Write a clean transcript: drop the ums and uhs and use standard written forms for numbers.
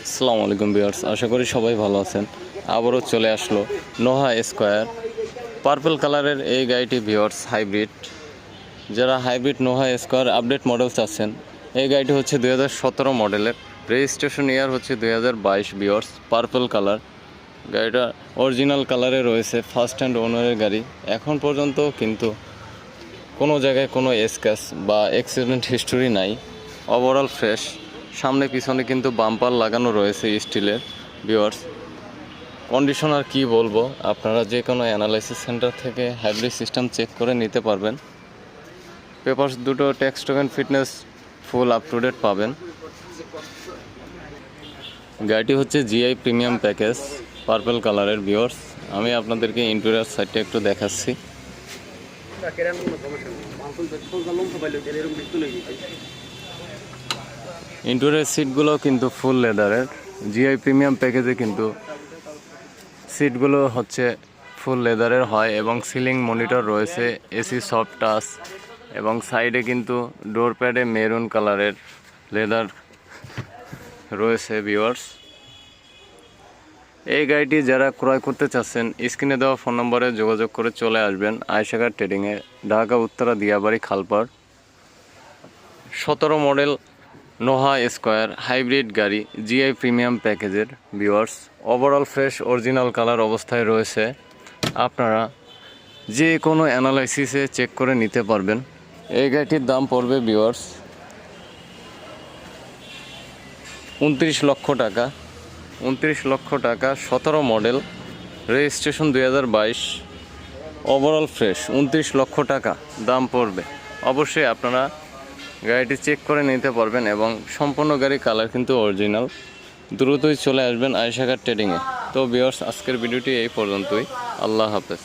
আসসালামু আলাইকুম ভিউয়ার্স, আশা করি সবাই ভালো আছেন। আবারও চলে আসলো নোহা স্কয়ার পার্পল কালারের এই গাড়িটি ভিউয়ার্স হাইব্রিড। যারা hybrid Noha square update model চাচ্ছেন, এই গাড়িটি হচ্ছে 2017 মডেলের, রেজিস্ট্রেশন ইয়ার হচ্ছে 2022 ভিউয়ার্স। পার্পল কালার গাড়িটা অরিজিনাল কালারে রয়েছে, ফার্স্ট হ্যান্ড ওনারের গাড়ি। এখন পর্যন্ত কিন্তু কোনো জায়গায় কোনো স্ক্র্যাচ বা অ্যাক্সিডেন্ট হিস্টোরি নাই, ওভারঅল ফ্রেশ। সামনে পিছনে কিন্তু বাম্পার লাগানো রয়েছে স্টিলের ভিউয়ার্স। কন্ডিশন আর কী বলবো, আপনারা যে কোনো অ্যানালাইসিস সেন্টার থেকে হাইব্রিড সিস্টেম চেক করে নিতে পারবেন। পেপারস দুটো tax token fitness full up to date পাবেন। গাড়িটি হচ্ছে জিআই প্রিমিয়াম প্যাকেজ পার্পল কালারের ভিউয়ার্স। আমি আপনাদেরকে ইন্টেরিয়র সাইডটা একটু দেখাচ্ছি। ইন্টেরিয়র সিটগুলো কিন্তু ফুল লেদারের, জিআই প্রিমিয়াম প্যাকেজে কিন্তু সিটগুলো হচ্ছে ফুল লেদারের হয় এবং সিলিং মনিটর রয়েছে, এসি সফট টাচ এবং সাইডে কিন্তু ডোর প্যাডে মেরুন কালারের লেদার রয়েছে ভিউয়ার্স। এই গাড়িটি যারা ক্রয় করতে চাচ্ছেন, স্ক্রিনে দেওয়া ফোন নম্বরে যোগাযোগ করে চলে আসবেন আয়েশা কার ট্রেডিংয়ে, Dhaka Uttara Diabari খালপাড়। 17 model Noha square hybrid গাড়ি জিআই প্রিমিয়াম প্যাকেজের viewers. Overall fresh original colour অবস্থায় রয়েছে। আপনারা যে কোনো অ্যানালাইসিসে চেক করে নিতে পারবেন। এই গাড়িটির দাম পড়বে ভিউয়ার্স 29 লক্ষ টাকা। 29 লক্ষ টাকা, 17 মডেল, রেজিস্ট্রেশন 2022, ওভারঅল ফ্রেশ। 29 লক্ষ টাকা দাম পড়বে। অবশ্যই আপনারা গাড়িটি চেক করে নিতে পারবেন এবং সম্পূর্ণ গাড়ি কালার কিন্তু অরিজিনাল। দ্রুতই চলে আসবেন আয়েশা কার ট্রেডিংয়ে। তো ভিউয়ার্স, আজকের ভিডিওটি এই পর্যন্তই। আল্লাহ হাফেজ।